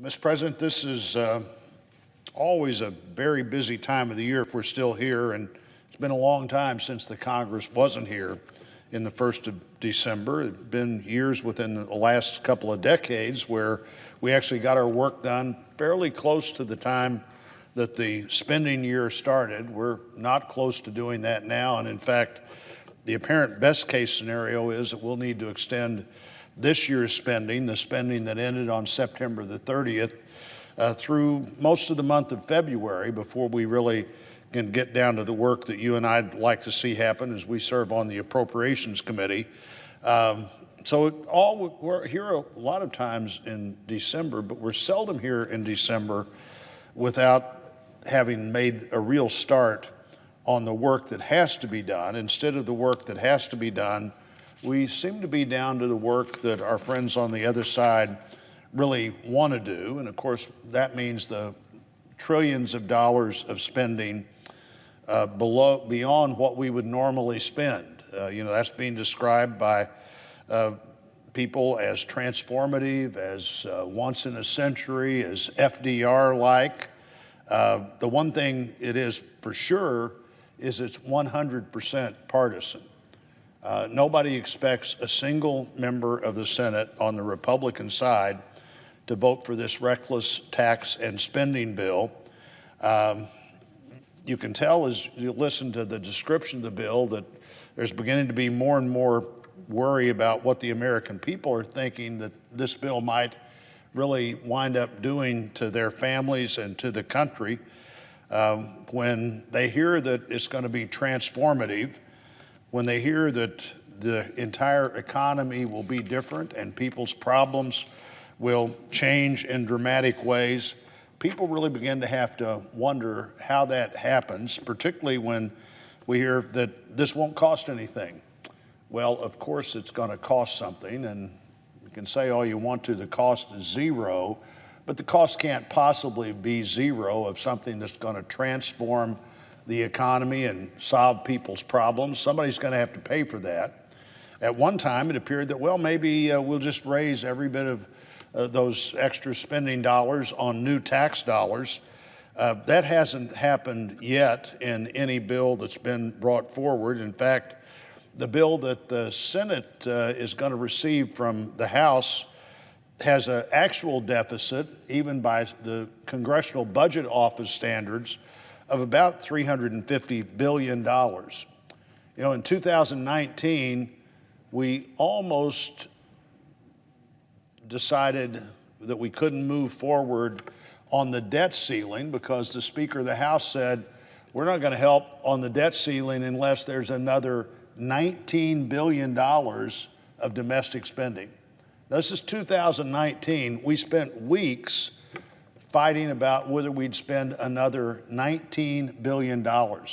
Mr. President, this is always a very busy time of the year if we're still here, and it's been a long time since the Congress wasn't here in the 1st of December. It's been years within the last couple of decades where we actually got our work done fairly close to the time that the spending year started. We're not close to doing that now, and in fact, the apparent best case scenario is that we'll need to extend this year's spending, the spending that ended on September the 30th, through most of the month of February before we really can get down to the work that you and I'd like to see happen as we serve on the Appropriations Committee. We're here a lot of times in December, but we're seldom here in December without having made a real start on the work that has to be done. Instead of the work that has to be done, we seem to be down to the work that our friends on the other side really want to do. And of course, that means the trillions of dollars of spending beyond what we would normally spend. That's being described by people as transformative, as once in a century, as FDR-like. The one thing it is for sure is it's 100% partisan. Nobody expects a single member of the Senate on the Republican side to vote for this reckless tax and spending bill. You can tell as you listen to the description of the bill that there's beginning to be more and more worry about what the American people are thinking that this bill might really wind up doing to their families and to the country when they hear that it's going to be transformative, when they hear that the entire economy will be different and people's problems will change in dramatic ways. People really begin to have to wonder how that happens, particularly when we hear that this won't cost anything. Well, of course it's going to cost something, and you can say all you want to, the cost is zero, but the cost can't possibly be zero of something that's going to transform the economy and solve people's problems. Somebody's going to have to pay for that. At one time, it appeared that, well, maybe we'll just raise every bit of those extra spending dollars on new tax dollars. That hasn't happened yet in any bill that's been brought forward. In fact, the bill that the Senate is going to receive from the House has an actual deficit, even by the Congressional Budget Office standards, of about $350 billion. In 2019, we almost decided that we couldn't move forward on the debt ceiling because the Speaker of the House said, we're not going to help on the debt ceiling unless there's another $19 billion of domestic spending. This is 2019. We spent weeks fighting about whether we'd spend another $19 billion. The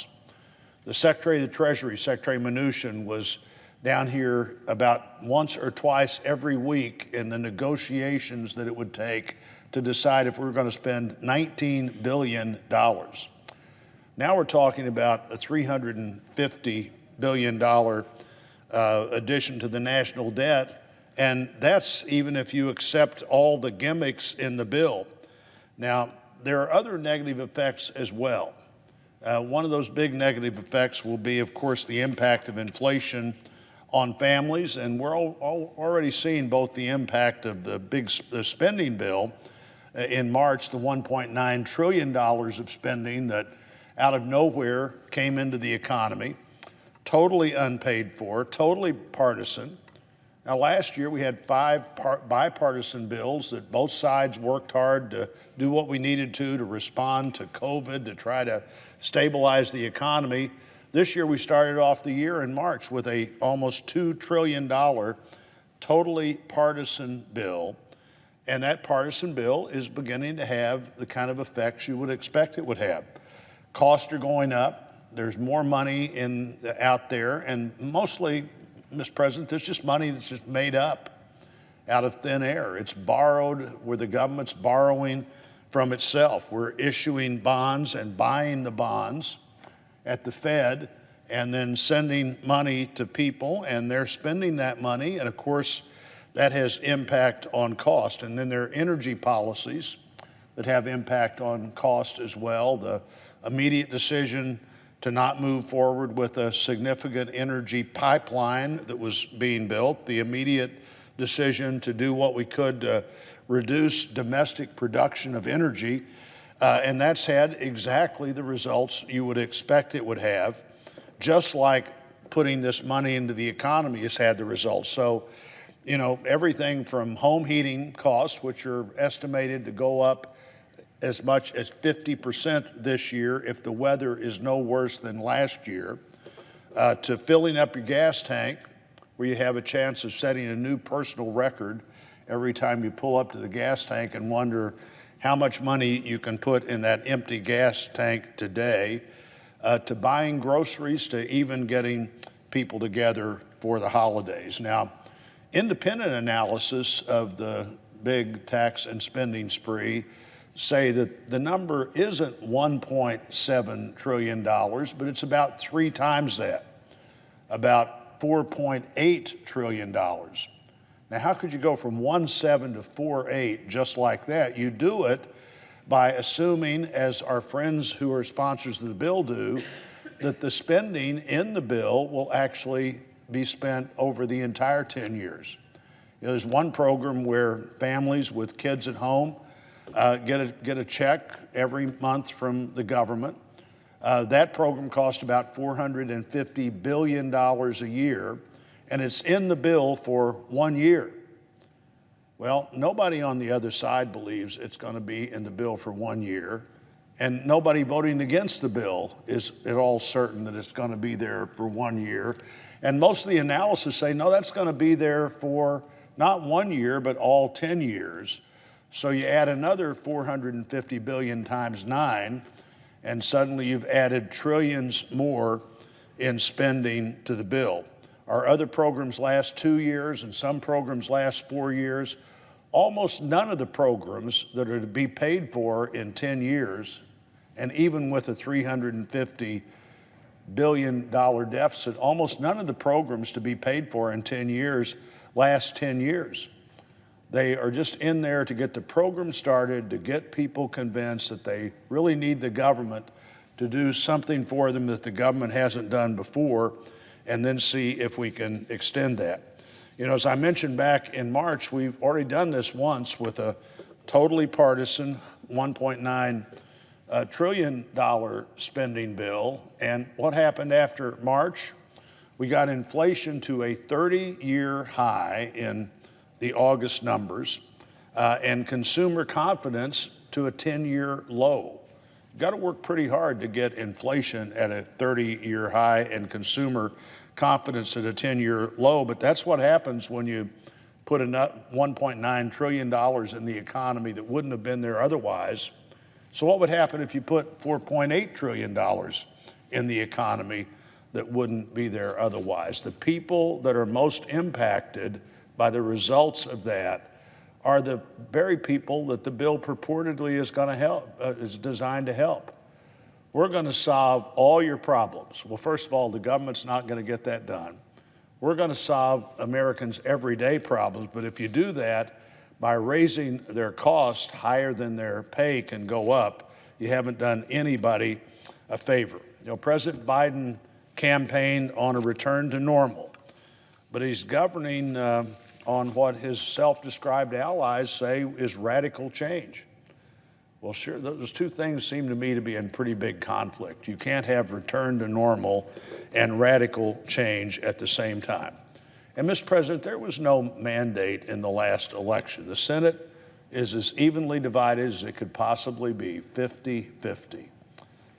Secretary of the Treasury, Secretary Mnuchin, was down here about once or twice every week in the negotiations that it would take to decide if we were going to spend $19 billion. Now we're talking about a $350 billion addition to the national debt, and that's even if you accept all the gimmicks in the bill. Now, there are other negative effects as well. One of those big negative effects will be, of course, the impact of inflation on families, and we're already seeing both the impact of the spending bill in March, the $1.9 trillion of spending that out of nowhere came into the economy, totally unpaid for, totally partisan. Now, last year we had 5 bipartisan bills that both sides worked hard to do what we needed to respond to COVID, to try to stabilize the economy. This year we started off the year in March with a almost $2 trillion totally partisan bill. And that partisan bill is beginning to have the kind of effects you would expect it would have. Costs are going up. There's more money out there, and mostly, Mr. President, there's just money that's just made up out of thin air. It's borrowed where the government's borrowing from itself. We're issuing bonds and buying the bonds at the Fed and then sending money to people, and they're spending that money. And of course, that has impact on cost. And then there are energy policies that have impact on cost as well. The immediate decision to not move forward with a significant energy pipeline that was being built, the immediate decision to do what we could to reduce domestic production of energy, and that's had exactly the results you would expect it would have, just like putting this money into the economy has had the results. So, you know, everything from home heating costs, which are estimated to go up as much as 50% this year if the weather is no worse than last year, to filling up your gas tank, where you have a chance of setting a new personal record every time you pull up to the gas tank and wonder how much money you can put in that empty gas tank today, to buying groceries, to even getting people together for the holidays. Now, independent analysis of the big tax and spending spree say that the number isn't $1.7 trillion, but it's about 3 times that, about $4.8 trillion. Now, how could you go from 1.7 to 4.8 just like that? You do it by assuming, as our friends who are sponsors of the bill do, that the spending in the bill will actually be spent over the entire 10 years. You know, there's one program where families with kids at home get a check every month from the government. That program costs about $450 billion a year, and it's in the bill for 1 year. Well, nobody on the other side believes it's going to be in the bill for 1 year, and nobody voting against the bill is at all certain that it's going to be there for 1 year. And most of the analysis say, no, that's going to be there for not 1 year, but all 10 years. So you add another 450 billion times 9, and suddenly you've added trillions more in spending to the bill. Our other programs last 2 years, and some programs last 4 years. Almost none of the programs that are to be paid for in 10 years, and even with a $350 billion deficit, almost none of the programs to be paid for in 10 years last 10 years. They are just in there to get the program started, to get people convinced that they really need the government to do something for them that the government hasn't done before, and then see if we can extend that. You know, as I mentioned back in March, we've already done this once with a totally partisan $1.9 trillion spending bill. And what happened after March? We got inflation to a 30-year high in the August numbers, and consumer confidence to a 10-year low. You've got to work pretty hard to get inflation at a 30-year high and consumer confidence at a 10-year low, but that's what happens when you put $1.9 trillion in the economy that wouldn't have been there otherwise. So what would happen if you put $4.8 trillion in the economy that wouldn't be there otherwise? The people that are most impacted by the results of that are the very people that the bill purportedly is going to help, is designed to help. We're going to solve all your problems. Well, first of all, the government's not going to get that done. We're going to solve Americans' everyday problems, but if you do that by raising their cost higher than their pay can go up, you haven't done anybody a favor. You know, President Biden campaigned on a return to normal, but he's governing on what his self-described allies say is radical change. Well, sure, those two things seem to me to be in pretty big conflict. You can't have return to normal and radical change at the same time. And, Mr. President, there was no mandate in the last election. The Senate is as evenly divided as it could possibly be, 50-50.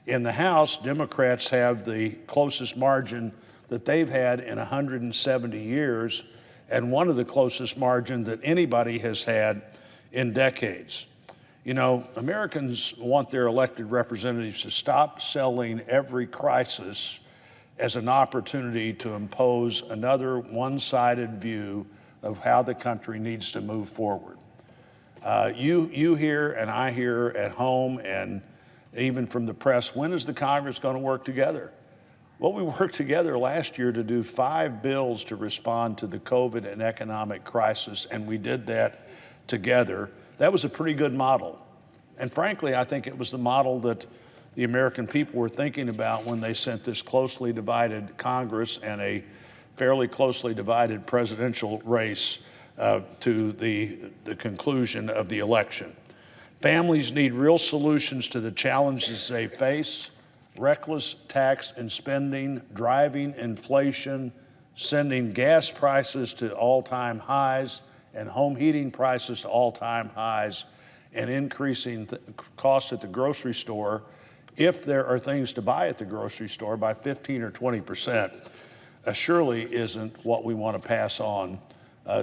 In the House, Democrats have the closest margin that they've had in 170 years, and one of the closest margins that anybody has had in decades. You know, Americans want their elected representatives to stop selling every crisis as an opportunity to impose another one-sided view of how the country needs to move forward. You hear and I hear at home and even from the press, when is the Congress going to work together? Well, we worked together last year to do 5 bills to respond to the COVID and economic crisis, and we did that together. That was a pretty good model. And frankly, I think it was the model that the American people were thinking about when they sent this closely divided Congress and a fairly closely divided presidential race to the conclusion of the election. Families need real solutions to the challenges they face: reckless tax and spending, driving inflation, sending gas prices to all-time highs and home heating prices to all-time highs, and increasing costs at the grocery store, if there are things to buy at the grocery store, by 15 or 20%, surely isn't what we want to pass on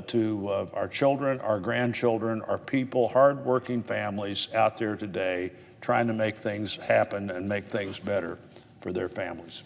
to our children, our grandchildren, our people, hardworking families out there today trying to make things happen and make things better for their families.